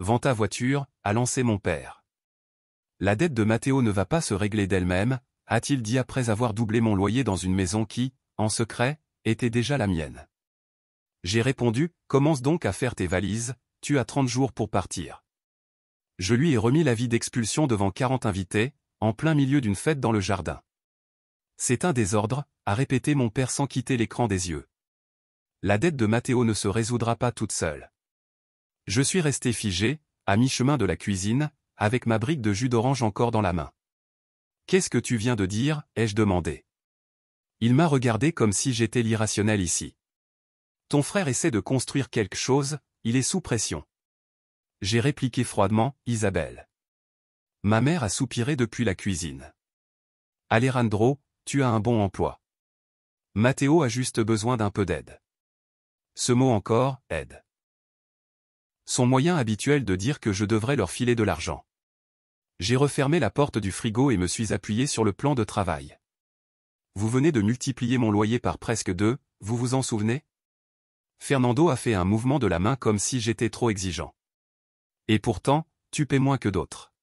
vends ta voiture, a lancé mon père. La dette de Matteo ne va pas se régler d'elle-même, a-t-il dit après avoir doublé mon loyer dans une maison qui, en secret, était déjà la mienne. J'ai répondu, commence donc à faire tes valises, tu as 30 jours pour partir. Je lui ai remis l'avis d'expulsion devant 40 invités, en plein milieu d'une fête dans le jardin. C'est un désordre, a répété mon père sans quitter l'écran des yeux. La dette de Matteo ne se résoudra pas toute seule. Je suis resté figé, à mi-chemin de la cuisine, avec ma brique de jus d'orange encore dans la main. Qu'est-ce que tu viens de dire, ai-je demandé. Il m'a regardé comme si j'étais l'irrationnel ici. Ton frère essaie de construire quelque chose, il est sous pression. J'ai répliqué froidement, Isabelle. Ma mère a soupiré depuis la cuisine. Alejandro, tu as un bon emploi. Matteo a juste besoin d'un peu d'aide. Ce mot encore, aide. Son moyen habituel de dire que je devrais leur filer de l'argent. J'ai refermé la porte du frigo et me suis appuyé sur le plan de travail. Vous venez de multiplier mon loyer par presque 2, vous vous en souvenez? Fernando a fait un mouvement de la main comme si j'étais trop exigeant. Et pourtant, tu paies moins que d'autres.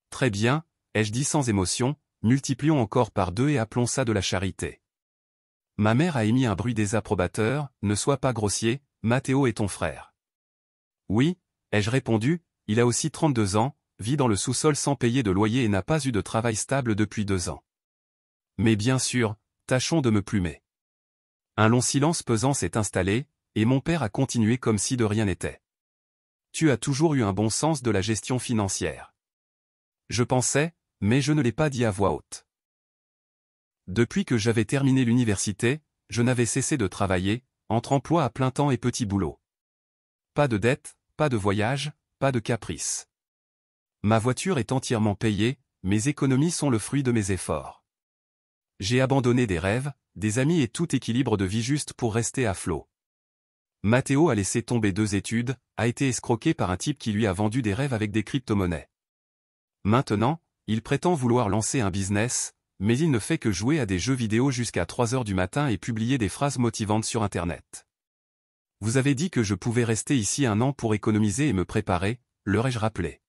Très bien, ai-je dit sans émotion, multiplions encore par 2 et appelons ça de la charité. Ma mère a émis un bruit désapprobateur, ne sois pas grossier, Matteo est ton frère. Oui, ai-je répondu, il a aussi 32 ans, vit dans le sous-sol sans payer de loyer et n'a pas eu de travail stable depuis 2 ans. Mais bien sûr, tâchons de me plumer. Un long silence pesant s'est installé, et mon père a continué comme si de rien n'était. Tu as toujours eu un bon sens de la gestion financière. Je pensais, mais je ne l'ai pas dit à voix haute. Depuis que j'avais terminé l'université, je n'avais cessé de travailler, entre emploi à plein temps et petits boulots. Pas de dette, pas de voyage, pas de caprice. Ma voiture est entièrement payée, mes économies sont le fruit de mes efforts. J'ai abandonné des rêves, des amis et tout équilibre de vie juste pour rester à flot. Matteo a laissé tomber 2 études, a été escroqué par un type qui lui a vendu des rêves avec des crypto-monnaies. Maintenant, il prétend vouloir lancer un business, mais il ne fait que jouer à des jeux vidéo jusqu'à 3 heures du matin et publier des phrases motivantes sur Internet. Vous avez dit que je pouvais rester ici 1 an pour économiser et me préparer, leur ai-je rappelé.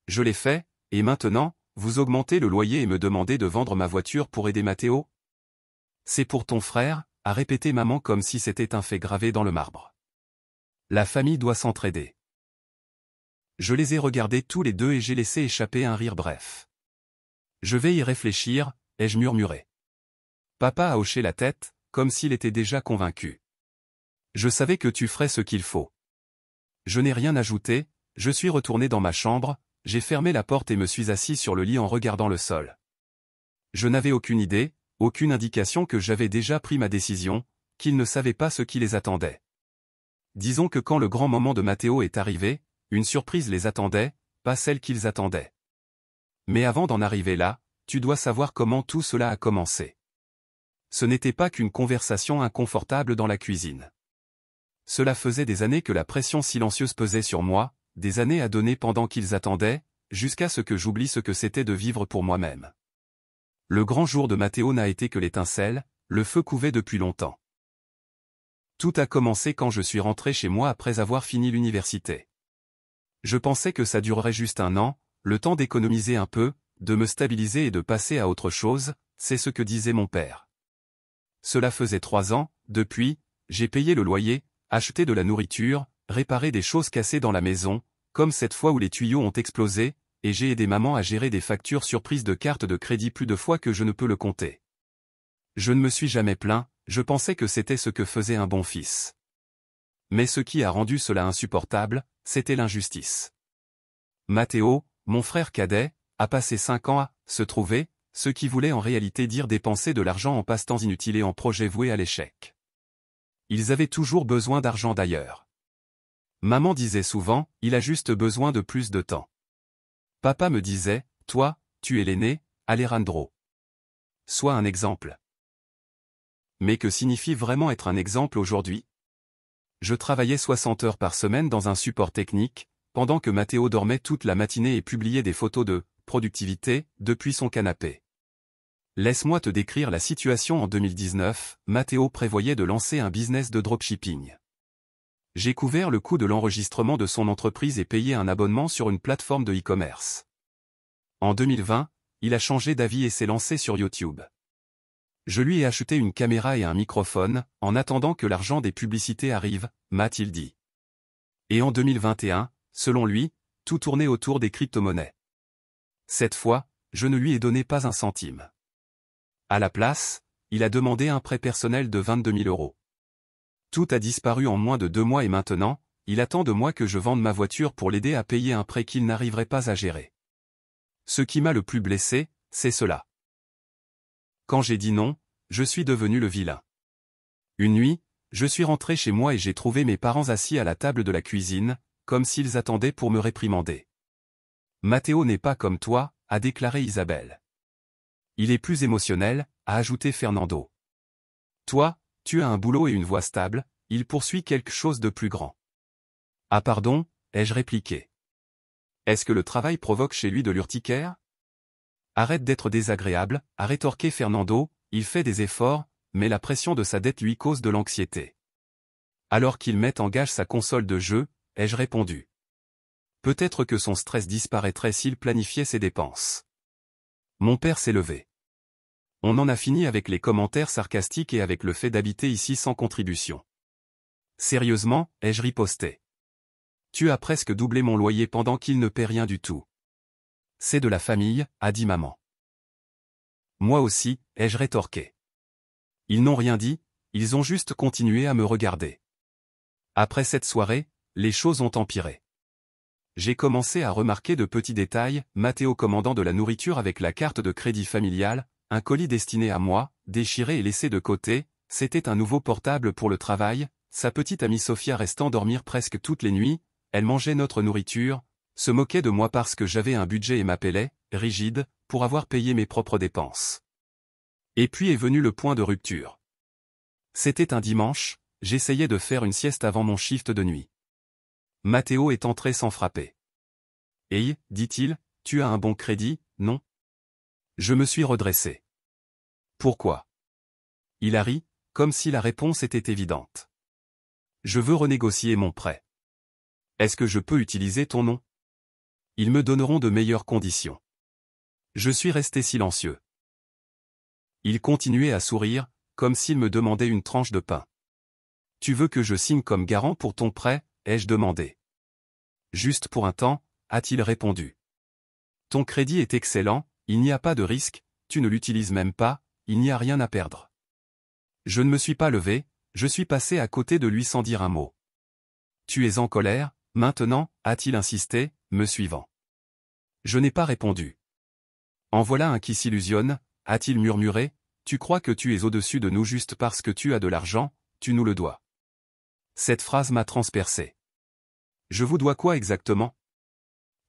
Je l'ai fait, et maintenant, vous augmentez le loyer et me demandez de vendre ma voiture pour aider Matteo? C'est pour ton frère, a répété maman comme si c'était un fait gravé dans le marbre. La famille doit s'entraider. Je les ai regardés tous les deux et j'ai laissé échapper un rire bref. Je vais y réfléchir, ai-je murmuré. Papa a hoché la tête, comme s'il était déjà convaincu. Je savais que tu ferais ce qu'il faut. Je n'ai rien ajouté, je suis retourné dans ma chambre, j'ai fermé la porte et me suis assis sur le lit en regardant le sol. Je n'avais aucune idée, aucune indication que j'avais déjà pris ma décision, qu'ils ne savaient pas ce qui les attendait. Disons que quand le grand moment de Matteo est arrivé, une surprise les attendait, pas celle qu'ils attendaient. Mais avant d'en arriver là, tu dois savoir comment tout cela a commencé. Ce n'était pas qu'une conversation inconfortable dans la cuisine. Cela faisait des années que la pression silencieuse pesait sur moi, des années à donner pendant qu'ils attendaient, jusqu'à ce que j'oublie ce que c'était de vivre pour moi-même. Le grand jour de Matteo n'a été que l'étincelle, le feu couvait depuis longtemps. Tout a commencé quand je suis rentré chez moi après avoir fini l'université. Je pensais que ça durerait juste 1 an, le temps d'économiser un peu, de me stabiliser et de passer à autre chose, c'est ce que disait mon père. Cela faisait 3 ans, depuis, j'ai payé le loyer, acheté de la nourriture, réparé des choses cassées dans la maison, comme cette fois où les tuyaux ont explosé, et j'ai aidé maman à gérer des factures surprises de cartes de crédit plus de fois que je ne peux le compter. Je ne me suis jamais plaint, je pensais que c'était ce que faisait un bon fils. Mais ce qui a rendu cela insupportable, c'était l'injustice. Matteo, mon frère cadet, a passé 5 ans à se trouver, ce qui voulait en réalité dire dépenser de l'argent en passe-temps inutiles et en projets voués à l'échec. Ils avaient toujours besoin d'argent d'ailleurs. Maman disait souvent, il a juste besoin de plus de temps. Papa me disait, toi, tu es l'aîné, Alejandro. Sois un exemple. Mais que signifie vraiment être un exemple aujourd'hui? Je travaillais 60 heures par semaine dans un support technique, pendant que Matteo dormait toute la matinée et publiait des photos de productivité depuis son canapé. Laisse-moi te décrire la situation en 2019, Matteo prévoyait de lancer un business de dropshipping. J'ai couvert le coût de l'enregistrement de son entreprise et payé un abonnement sur une plateforme de e-commerce. En 2020, il a changé d'avis et s'est lancé sur YouTube. Je lui ai acheté une caméra et un microphone, en attendant que l'argent des publicités arrive, m'a-t-il dit. Et en 2021, selon lui, tout tournait autour des crypto-monnaies. Cette fois, je ne lui ai donné pas un centime. À la place, il a demandé un prêt personnel de 22 000 €. Tout a disparu en moins de 2 mois et maintenant, il attend de moi que je vende ma voiture pour l'aider à payer un prêt qu'il n'arriverait pas à gérer. Ce qui m'a le plus blessé, c'est cela. Quand j'ai dit non, je suis devenu le vilain. Une nuit, je suis rentré chez moi et j'ai trouvé mes parents assis à la table de la cuisine, comme s'ils attendaient pour me réprimander. Matteo n'est pas comme toi, a déclaré Isabelle. Il est plus émotionnel, a ajouté Fernando. Toi, tu as un boulot et une voix stable, il poursuit quelque chose de plus grand. Ah pardon, ai-je répliqué. Est-ce que le travail provoque chez lui de l'urticaire? Arrête d'être désagréable, a rétorqué Fernando, il fait des efforts, mais la pression de sa dette lui cause de l'anxiété. Alors qu'il met en gage sa console de jeu, ai-je répondu. Peut-être que son stress disparaîtrait s'il planifiait ses dépenses. Mon père s'est levé. On en a fini avec les commentaires sarcastiques et avec le fait d'habiter ici sans contribution. Sérieusement, ai-je riposté. Tu as presque doublé mon loyer pendant qu'il ne paie rien du tout. C'est de la famille, a dit maman. Moi aussi, ai-je rétorqué. Ils n'ont rien dit, ils ont juste continué à me regarder. Après cette soirée, les choses ont empiré. J'ai commencé à remarquer de petits détails, Matteo commandant de la nourriture avec la carte de crédit familiale, un colis destiné à moi, déchiré et laissé de côté, c'était un nouveau portable pour le travail, sa petite amie Sophia restant dormir presque toutes les nuits, elle mangeait notre nourriture, se moquait de moi parce que j'avais un budget et m'appelait, rigide, pour avoir payé mes propres dépenses. Et puis est venu le point de rupture. C'était un dimanche, j'essayais de faire une sieste avant mon shift de nuit. Matteo est entré sans frapper. Hey, dit-il, tu as un bon crédit, non? Je me suis redressé. Pourquoi? Il a ri, comme si la réponse était évidente. Je veux renégocier mon prêt. Est-ce que je peux utiliser ton nom? Ils me donneront de meilleures conditions. Je suis resté silencieux. Il continuait à sourire, comme s'il me demandait une tranche de pain. Tu veux que je signe comme garant pour ton prêt, ai-je demandé. Juste pour un temps, a-t-il répondu. Ton crédit est excellent, il n'y a pas de risque, tu ne l'utilises même pas, il n'y a rien à perdre. Je ne me suis pas levé, je suis passé à côté de lui sans dire un mot. Tu es en colère, maintenant, a-t-il insisté, me suivant. Je n'ai pas répondu. En voilà un qui s'illusionne, a-t-il murmuré, tu crois que tu es au-dessus de nous juste parce que tu as de l'argent, tu nous le dois. Cette phrase m'a transpercé. Je vous dois quoi exactement?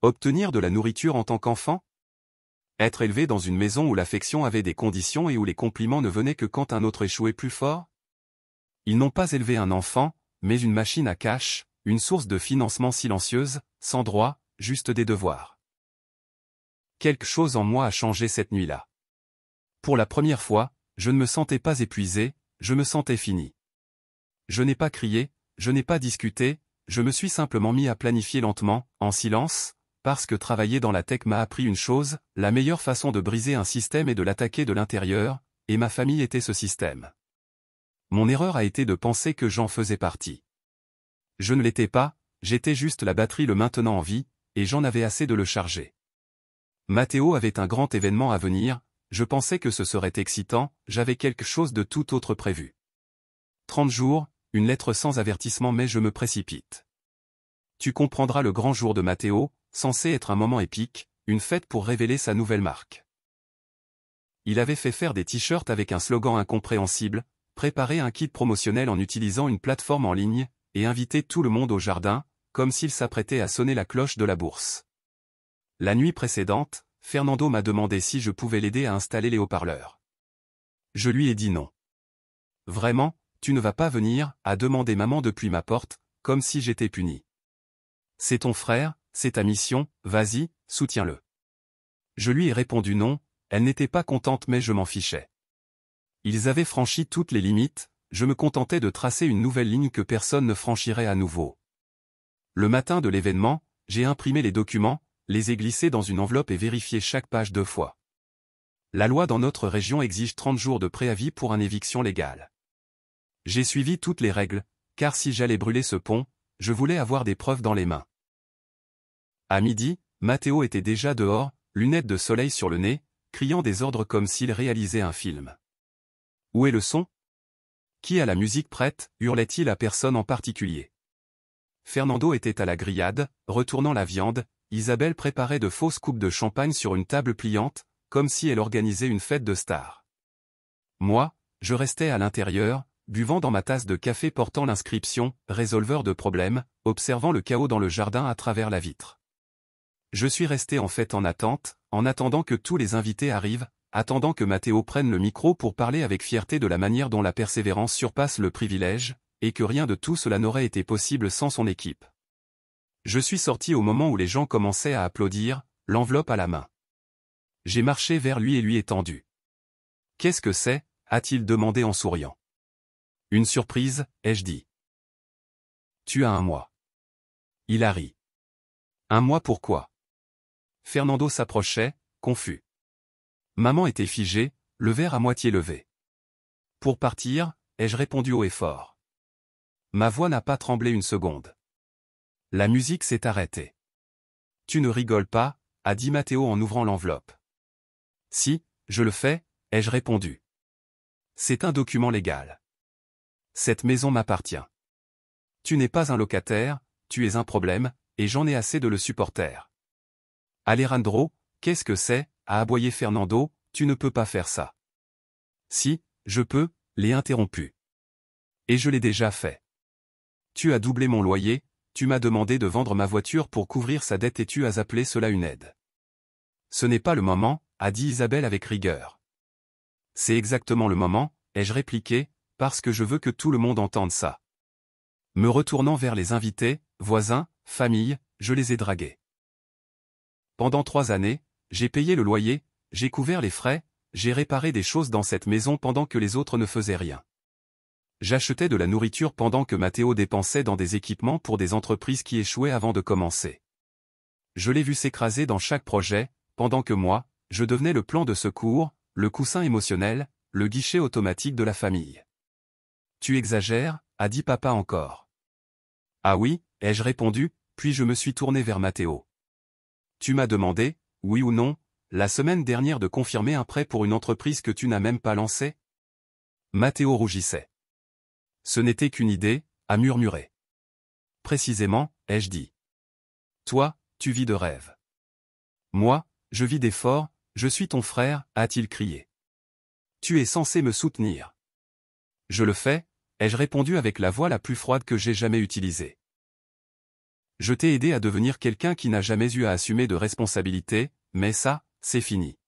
Obtenir de la nourriture en tant qu'enfant? Être élevé dans une maison où l'affection avait des conditions et où les compliments ne venaient que quand un autre échouait plus fort? Ils n'ont pas élevé un enfant, mais une machine à cash, une source de financement silencieuse, sans droit, juste des devoirs. Quelque chose en moi a changé cette nuit-là. Pour la première fois, je ne me sentais pas épuisé, je me sentais fini. Je n'ai pas crié, je n'ai pas discuté, je me suis simplement mis à planifier lentement, en silence, parce que travailler dans la tech m'a appris une chose, la meilleure façon de briser un système est de l'attaquer de l'intérieur, et ma famille était ce système. Mon erreur a été de penser que j'en faisais partie. Je ne l'étais pas, j'étais juste la batterie le maintenant en vie, et j'en avais assez de le charger. Matteo avait un grand événement à venir, je pensais que ce serait excitant, j'avais quelque chose de tout autre prévu. 30 jours, une lettre sans avertissement mais je me précipite. Tu comprendras le grand jour de Matteo, censé être un moment épique, une fête pour révéler sa nouvelle marque. Il avait fait faire des t-shirts avec un slogan incompréhensible, préparé un kit promotionnel en utilisant une plateforme en ligne, et invité tout le monde au jardin, comme s'il s'apprêtait à sonner la cloche de la bourse. La nuit précédente, Fernando m'a demandé si je pouvais l'aider à installer les haut-parleurs. Je lui ai dit non. Vraiment, tu ne vas pas venir, a demandé maman depuis ma porte, comme si j'étais puni. C'est ton frère, c'est ta mission, vas-y, soutiens-le. Je lui ai répondu non, elle n'était pas contente mais je m'en fichais. Ils avaient franchi toutes les limites, je me contentais de tracer une nouvelle ligne que personne ne franchirait à nouveau. Le matin de l'événement, j'ai imprimé les documents, les ai glissés dans une enveloppe et vérifié chaque page 2 fois. La loi dans notre région exige 30 jours de préavis pour une éviction légale. J'ai suivi toutes les règles, car si j'allais brûler ce pont, je voulais avoir des preuves dans les mains. À midi, Matteo était déjà dehors, lunettes de soleil sur le nez, criant des ordres comme s'il réalisait un film. « Où est le son ? Qui a la musique prête ?» hurlait-il à personne en particulier. Fernando était à la grillade, retournant la viande, Isabelle préparait de fausses coupes de champagne sur une table pliante, comme si elle organisait une fête de stars. Moi, je restais à l'intérieur, buvant dans ma tasse de café portant l'inscription « Résolveur de problèmes », observant le chaos dans le jardin à travers la vitre. Je suis resté en fait en attente, en attendant que tous les invités arrivent, attendant que Matteo prenne le micro pour parler avec fierté de la manière dont la persévérance surpasse le privilège, et que rien de tout cela n'aurait été possible sans son équipe. Je suis sorti au moment où les gens commençaient à applaudir, l'enveloppe à la main. J'ai marché vers lui et lui ai tendu. « Qu'est-ce que c'est » a-t-il demandé en souriant. « Une surprise » ai-je dit. « Tu as un mois. » Il a ri. « Un mois pourquoi ?» Fernando s'approchait, confus. Maman était figée, le verre à moitié levé. « Pour partir » ai-je répondu haut et fort. Ma voix n'a pas tremblé une seconde. La musique s'est arrêtée. « Tu ne rigoles pas » a dit Matteo en ouvrant l'enveloppe. « Si, je le fais » ai-je répondu. « C'est un document légal. Cette maison m'appartient. Tu n'es pas un locataire, tu es un problème, et j'en ai assez de le supporter. » Alejandro, qu'est-ce que c'est ? A aboyé Fernando, tu ne peux pas faire ça. Si, je peux, l'ai interrompu. Et je l'ai déjà fait. Tu as doublé mon loyer, tu m'as demandé de vendre ma voiture pour couvrir sa dette et tu as appelé cela une aide. Ce n'est pas le moment, a dit Isabelle avec rigueur. C'est exactement le moment, ai-je répliqué, parce que je veux que tout le monde entende ça. Me retournant vers les invités, voisins, famille, je les ai dragués. Pendant 3 années, j'ai payé le loyer, j'ai couvert les frais, j'ai réparé des choses dans cette maison pendant que les autres ne faisaient rien. J'achetais de la nourriture pendant que Matteo dépensait dans des équipements pour des entreprises qui échouaient avant de commencer. Je l'ai vu s'écraser dans chaque projet, pendant que moi, je devenais le plan de secours, le coussin émotionnel, le guichet automatique de la famille. Tu exagères, a dit papa encore. Ah oui, ai-je répondu, puis je me suis tourné vers Matteo. Tu m'as demandé, oui ou non, la semaine dernière de confirmer un prêt pour une entreprise que tu n'as même pas lancée ? Matteo rougissait. Ce n'était qu'une idée, a murmuré. Précisément, ai-je dit. Toi, tu vis de rêves. Moi, je vis d'efforts, je suis ton frère, a-t-il crié. Tu es censé me soutenir. Je le fais, ai-je répondu avec la voix la plus froide que j'ai jamais utilisée. Je t'ai aidé à devenir quelqu'un qui n'a jamais eu à assumer de responsabilité, mais ça, c'est fini.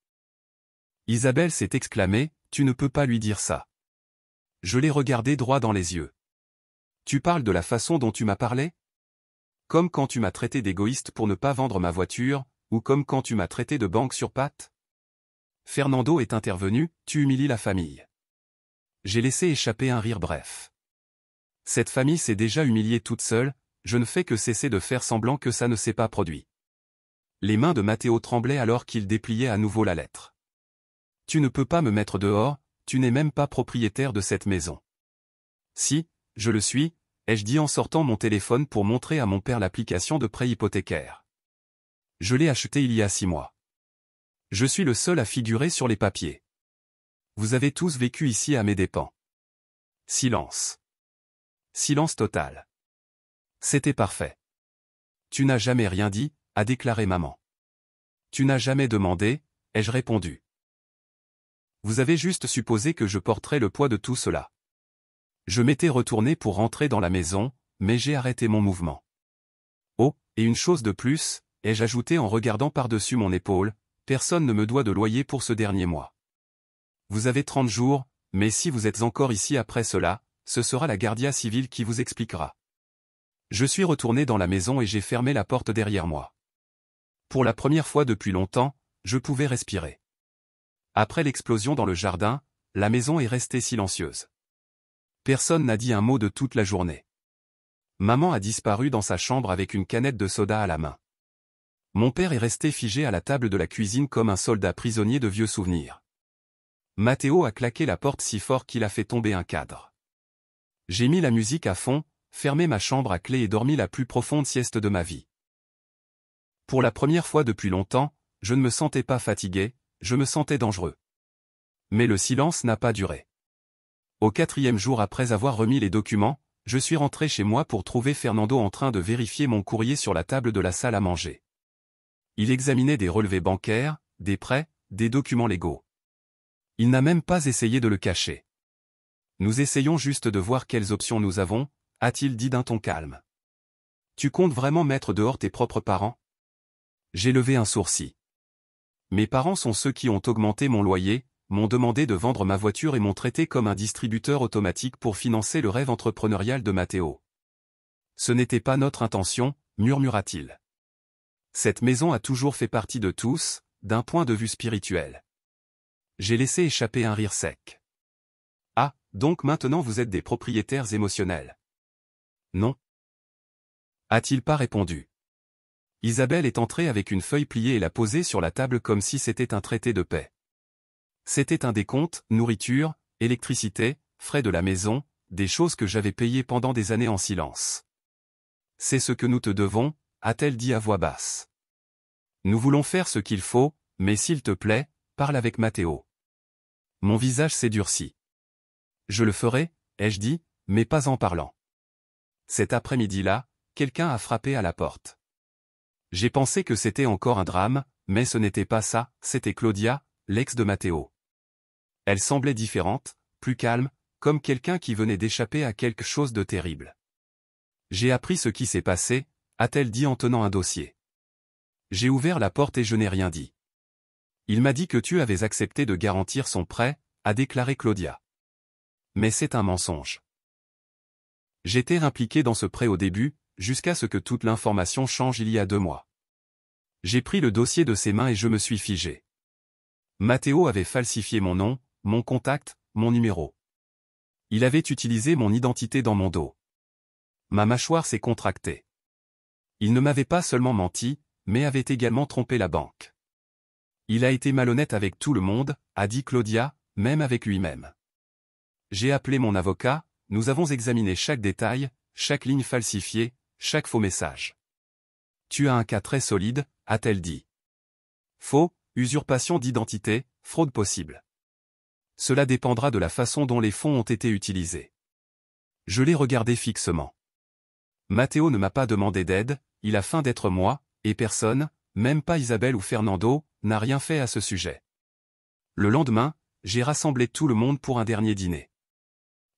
Isabelle s'est exclamée, tu ne peux pas lui dire ça. Je l'ai regardé droit dans les yeux. Tu parles de la façon dont tu m'as parlé ? Comme quand tu m'as traité d'égoïste pour ne pas vendre ma voiture, ou comme quand tu m'as traité de banque sur pattes ? Fernando est intervenu, tu humilies la famille. J'ai laissé échapper un rire bref. Cette famille s'est déjà humiliée toute seule, je ne fais que cesser de faire semblant que ça ne s'est pas produit. Les mains de Matteo tremblaient alors qu'il dépliait à nouveau la lettre. Tu ne peux pas me mettre dehors, tu n'es même pas propriétaire de cette maison. Si, je le suis, ai-je dit en sortant mon téléphone pour montrer à mon père l'application de prêt hypothécaire. Je l'ai acheté il y a 6 mois. Je suis le seul à figurer sur les papiers. Vous avez tous vécu ici à mes dépens. Silence. Silence total. C'était parfait. Tu n'as jamais rien dit, a déclaré maman. Tu n'as jamais demandé, ai-je répondu. Vous avez juste supposé que je porterais le poids de tout cela. Je m'étais retourné pour rentrer dans la maison, mais j'ai arrêté mon mouvement. Oh, et une chose de plus, ai-je ajouté en regardant par-dessus mon épaule, personne ne me doit de loyer pour ce dernier mois. Vous avez 30 jours, mais si vous êtes encore ici après cela, ce sera la Guardia Civile qui vous expliquera. Je suis retourné dans la maison et j'ai fermé la porte derrière moi. Pour la première fois depuis longtemps, je pouvais respirer. Après l'explosion dans le jardin, la maison est restée silencieuse. Personne n'a dit un mot de toute la journée. Maman a disparu dans sa chambre avec une canette de soda à la main. Mon père est resté figé à la table de la cuisine comme un soldat prisonnier de vieux souvenirs. Matteo a claqué la porte si fort qu'il a fait tomber un cadre. J'ai mis la musique à fond, fermé ma chambre à clé et dormi la plus profonde sieste de ma vie. Pour la première fois depuis longtemps, je ne me sentais pas fatigué, je me sentais dangereux. Mais le silence n'a pas duré. Au 4e jour après avoir remis les documents, je suis rentré chez moi pour trouver Fernando en train de vérifier mon courrier sur la table de la salle à manger. Il examinait des relevés bancaires, des prêts, des documents légaux. Il n'a même pas essayé de le cacher. Nous essayons juste de voir quelles options nous avons, a-t-il dit d'un ton calme. Tu comptes vraiment mettre dehors tes propres parents? J'ai levé un sourcil. Mes parents sont ceux qui ont augmenté mon loyer, m'ont demandé de vendre ma voiture et m'ont traité comme un distributeur automatique pour financer le rêve entrepreneurial de Matteo. Ce n'était pas notre intention, murmura-t-il. Cette maison a toujours fait partie de tous, d'un point de vue spirituel. J'ai laissé échapper un rire sec. Ah, donc maintenant vous êtes des propriétaires émotionnels. Non. A-t-il pas répondu. Isabelle est entrée avec une feuille pliée et l'a posée sur la table comme si c'était un traité de paix. C'était un décompte, nourriture, électricité, frais de la maison, des choses que j'avais payées pendant des années en silence. C'est ce que nous te devons, a-t-elle dit à voix basse. Nous voulons faire ce qu'il faut, mais s'il te plaît, parle avec Matteo. Mon visage s'est durci. Je le ferai, ai-je dit, mais pas en parlant. Cet après-midi-là, quelqu'un a frappé à la porte. J'ai pensé que c'était encore un drame, mais ce n'était pas ça, c'était Claudia, l'ex de Matteo. Elle semblait différente, plus calme, comme quelqu'un qui venait d'échapper à quelque chose de terrible. J'ai appris ce qui s'est passé, a-t-elle dit en tenant un dossier. J'ai ouvert la porte et je n'ai rien dit. Il m'a dit que tu avais accepté de garantir son prêt, a déclaré Claudia. Mais c'est un mensonge. J'étais impliqué dans ce prêt au début, jusqu'à ce que toute l'information change il y a 2 mois. J'ai pris le dossier de ses mains et je me suis figé. Matteo avait falsifié mon nom, mon contact, mon numéro. Il avait utilisé mon identité dans mon dos. Ma mâchoire s'est contractée. Il ne m'avait pas seulement menti, mais avait également trompé la banque. Il a été malhonnête avec tout le monde, a dit Claudia, même avec lui-même. J'ai appelé mon avocat, nous avons examiné chaque détail, chaque ligne falsifiée, chaque faux message. Tu as un cas très solide, a-t-elle dit. Faux, usurpation d'identité, fraude possible. Cela dépendra de la façon dont les fonds ont été utilisés. Je l'ai regardé fixement. Matteo ne m'a pas demandé d'aide, il a feint d'être moi, et personne, même pas Isabelle ou Fernando, n'a rien fait à ce sujet. Le lendemain, j'ai rassemblé tout le monde pour un dernier dîner.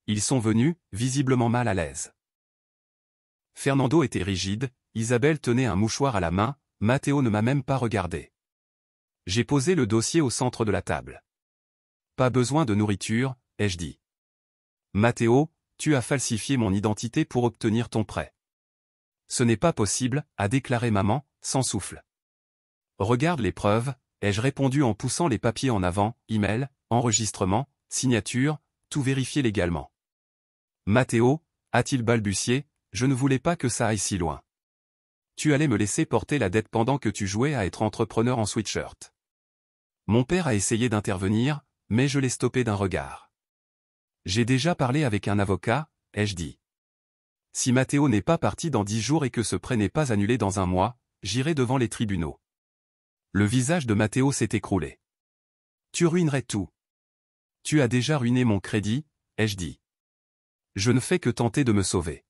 Ils sont venus, visiblement mal à l'aise. Fernando était rigide, Isabelle tenait un mouchoir à la main, Matteo ne m'a même pas regardé. J'ai posé le dossier au centre de la table. Pas besoin de nourriture, ai-je dit. Matteo, tu as falsifié mon identité pour obtenir ton prêt. Ce n'est pas possible, a déclaré maman, sans souffle. Regarde les preuves, ai-je répondu en poussant les papiers en avant, email, enregistrement, signature, tout vérifié légalement. Matteo, a-t-il balbutié, je ne voulais pas que ça aille si loin. Tu allais me laisser porter la dette pendant que tu jouais à être entrepreneur en sweatshirt. Mon père a essayé d'intervenir, mais je l'ai stoppé d'un regard. J'ai déjà parlé avec un avocat, ai-je dit. Si Matteo n'est pas parti dans 10 jours et que ce prêt n'est pas annulé dans 1 mois, j'irai devant les tribunaux. Le visage de Matteo s'est écroulé. Tu ruinerais tout. Tu as déjà ruiné mon crédit, ai-je dit. Je ne fais que tenter de me sauver.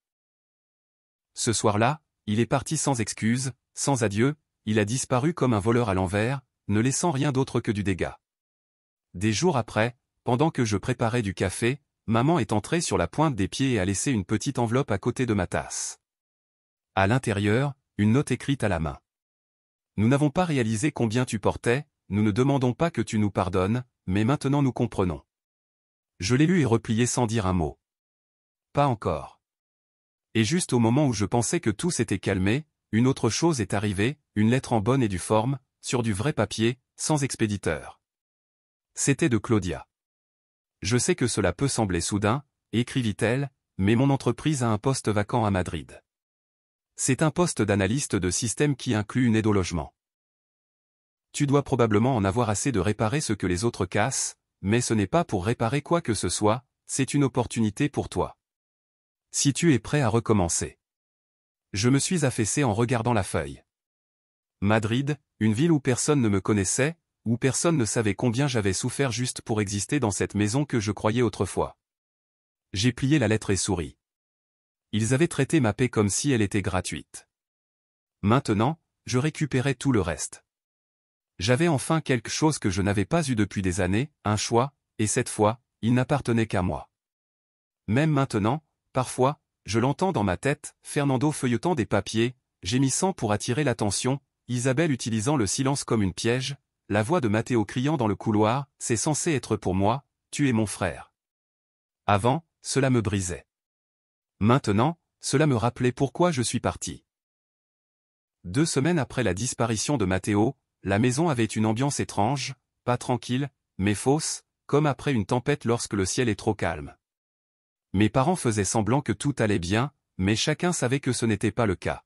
Ce soir-là, il est parti sans excuse, sans adieu, il a disparu comme un voleur à l'envers, ne laissant rien d'autre que du dégât. Des jours après, pendant que je préparais du café, maman est entrée sur la pointe des pieds et a laissé une petite enveloppe à côté de ma tasse. À l'intérieur, une note écrite à la main. Nous n'avons pas réalisé combien tu portais, nous ne demandons pas que tu nous pardonnes, mais maintenant nous comprenons. Je l'ai lu et replié sans dire un mot. Pas encore. Et juste au moment où je pensais que tout s'était calmé, une autre chose est arrivée, une lettre en bonne et due forme, sur du vrai papier, sans expéditeur. C'était de Claudia. Je sais que cela peut sembler soudain, écrivit-elle, mais mon entreprise a un poste vacant à Madrid. C'est un poste d'analyste de système qui inclut une aide au logement. Tu dois probablement en avoir assez de réparer ce que les autres cassent, mais ce n'est pas pour réparer quoi que ce soit, c'est une opportunité pour toi. Si tu es prêt à recommencer. Je me suis affaissé en regardant la feuille. Madrid, une ville où personne ne me connaissait, où personne ne savait combien j'avais souffert juste pour exister dans cette maison que je croyais autrefois. J'ai plié la lettre et souri. Ils avaient traité ma paix comme si elle était gratuite. Maintenant, je récupérais tout le reste. J'avais enfin quelque chose que je n'avais pas eu depuis des années, un choix, et cette fois, il n'appartenait qu'à moi. Même maintenant, parfois, je l'entends dans ma tête, Fernando feuilletant des papiers, gémissant pour attirer l'attention, Isabelle utilisant le silence comme une piège, la voix de Matteo criant dans le couloir, c'est censé être pour moi, tu es mon frère. Avant, cela me brisait. Maintenant, cela me rappelait pourquoi je suis parti. 2 semaines après la disparition de Matteo, la maison avait une ambiance étrange, pas tranquille, mais fausse, comme après une tempête lorsque le ciel est trop calme. Mes parents faisaient semblant que tout allait bien, mais chacun savait que ce n'était pas le cas.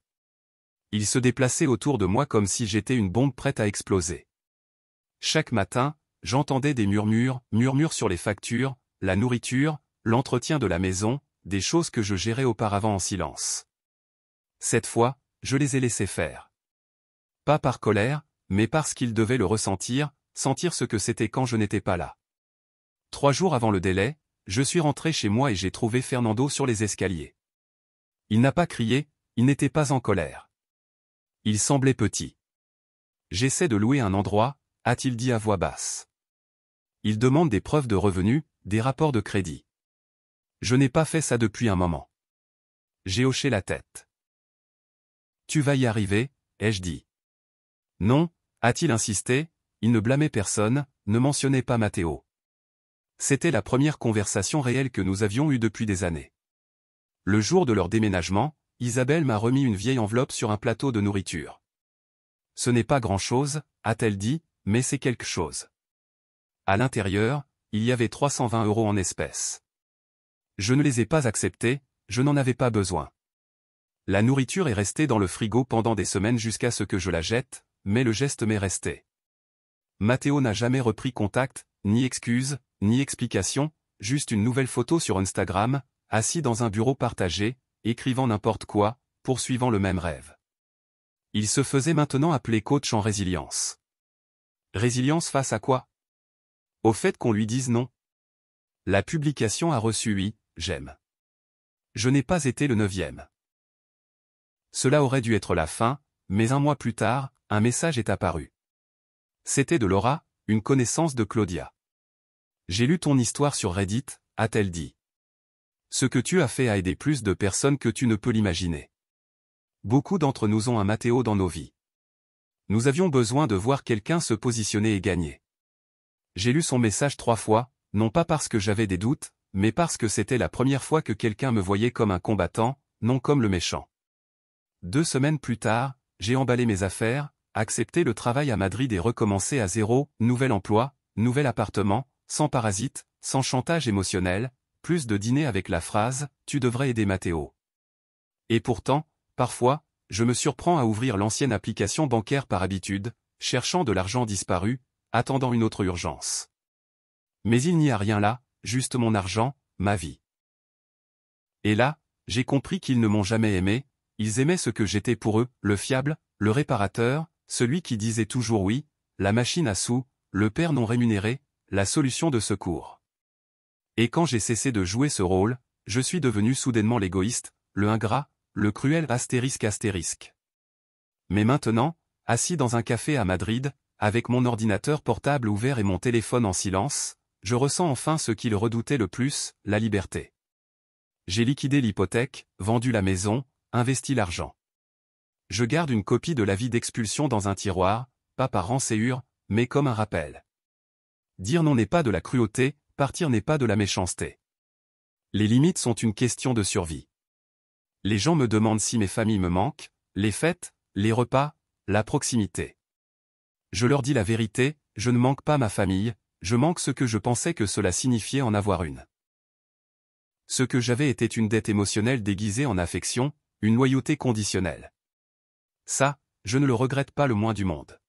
Ils se déplaçaient autour de moi comme si j'étais une bombe prête à exploser. Chaque matin, j'entendais des murmures sur les factures, la nourriture, l'entretien de la maison, des choses que je gérais auparavant en silence. Cette fois, je les ai laissés faire. Pas par colère, mais parce qu'ils devaient le ressentir, sentir ce que c'était quand je n'étais pas là. 3 jours avant le délai, je suis rentré chez moi et j'ai trouvé Fernando sur les escaliers. Il n'a pas crié, il n'était pas en colère. Il semblait petit. J'essaie de louer un endroit, a-t-il dit à voix basse. Il demande des preuves de revenus, des rapports de crédit. Je n'ai pas fait ça depuis un moment. J'ai hoché la tête. Tu vas y arriver, ai-je dit. Non, a-t-il insisté, il ne blâmait personne, ne mentionnait pas Matteo. C'était la première conversation réelle que nous avions eue depuis des années. Le jour de leur déménagement, Isabelle m'a remis une vieille enveloppe sur un plateau de nourriture. Ce n'est pas grand-chose, a-t-elle dit, mais c'est quelque chose. À l'intérieur, il y avait 320 € en espèces. Je ne les ai pas acceptés, je n'en avais pas besoin. La nourriture est restée dans le frigo pendant des semaines jusqu'à ce que je la jette, mais le geste m'est resté. Matteo n'a jamais repris contact, ni excuse, ni explication, juste une nouvelle photo sur Instagram, assis dans un bureau partagé, écrivant n'importe quoi, poursuivant le même rêve. Il se faisait maintenant appeler coach en résilience. Résilience face à quoi? Au fait qu'on lui dise non. La publication a reçu 8 j'aime. Je n'ai pas été le 9e. Cela aurait dû être la fin, mais un mois plus tard, un message est apparu. C'était de Laura, une connaissance de Claudia. J'ai lu ton histoire sur Reddit, a-t-elle dit. Ce que tu as fait a aidé plus de personnes que tu ne peux l'imaginer. Beaucoup d'entre nous ont un Matteo dans nos vies. Nous avions besoin de voir quelqu'un se positionner et gagner. J'ai lu son message 3 fois, non pas parce que j'avais des doutes, mais parce que c'était la première fois que quelqu'un me voyait comme un combattant, non comme le méchant. 2 semaines plus tard, j'ai emballé mes affaires, accepté le travail à Madrid et recommencé à zéro, nouvel emploi, nouvel appartement, sans parasite, sans chantage émotionnel, plus de dîner avec la phrase « Tu devrais aider Matteo ». Et pourtant, parfois, je me surprends à ouvrir l'ancienne application bancaire par habitude, cherchant de l'argent disparu, attendant une autre urgence. Mais il n'y a rien là, juste mon argent, ma vie. Et là, j'ai compris qu'ils ne m'ont jamais aimé, ils aimaient ce que j'étais pour eux, le fiable, le réparateur, celui qui disait toujours oui, la machine à sous, le père non rémunéré, la solution de secours. Et quand j'ai cessé de jouer ce rôle, je suis devenu soudainement l'égoïste, le ingrat, le cruel astérisque. Mais maintenant, assis dans un café à Madrid, avec mon ordinateur portable ouvert et mon téléphone en silence, je ressens enfin ce qu'il redoutait le plus, la liberté. J'ai liquidé l'hypothèque, vendu la maison, investi l'argent. Je garde une copie de l'avis d'expulsion dans un tiroir, pas par rancéure, mais comme un rappel. Dire non n'est pas de la cruauté, partir n'est pas de la méchanceté. Les limites sont une question de survie. Les gens me demandent si mes familles me manquent, les fêtes, les repas, la proximité. Je leur dis la vérité, je ne manque pas ma famille, je manque ce que je pensais que cela signifiait en avoir une. Ce que j'avais était une dette émotionnelle déguisée en affection, une loyauté conditionnelle. Ça, je ne le regrette pas le moins du monde.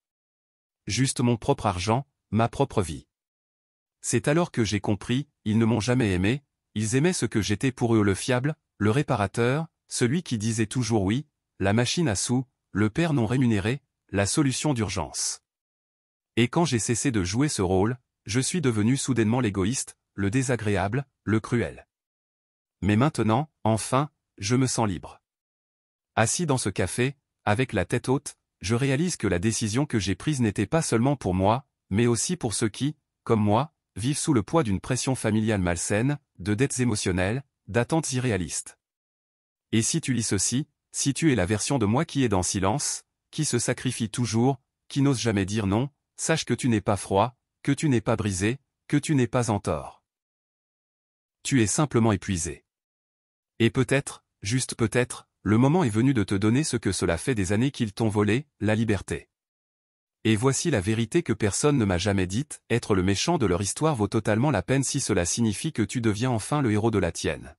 Juste mon propre argent, ma propre vie. C'est alors que j'ai compris, ils ne m'ont jamais aimé, ils aimaient ce que j'étais pour eux, le fiable, le réparateur, celui qui disait toujours oui, la machine à sous, le père non rémunéré, la solution d'urgence. Et quand j'ai cessé de jouer ce rôle, je suis devenu soudainement l'égoïste, le désagréable, le cruel. Mais maintenant, enfin, je me sens libre. Assis dans ce café, avec la tête haute, je réalise que la décision que j'ai prise n'était pas seulement pour moi, mais aussi pour ceux qui, comme moi, vivent sous le poids d'une pression familiale malsaine, de dettes émotionnelles, d'attentes irréalistes. Et si tu lis ceci, si tu es la version de moi qui est dans silence, qui se sacrifie toujours, qui n'ose jamais dire non, sache que tu n'es pas froid, que tu n'es pas brisé, que tu n'es pas en tort. Tu es simplement épuisé. Et peut-être, juste peut-être, le moment est venu de te donner ce que cela fait des années qu'ils t'ont volé, la liberté. Et voici la vérité que personne ne m'a jamais dite, être le méchant de leur histoire vaut totalement la peine si cela signifie que tu deviens enfin le héros de la tienne.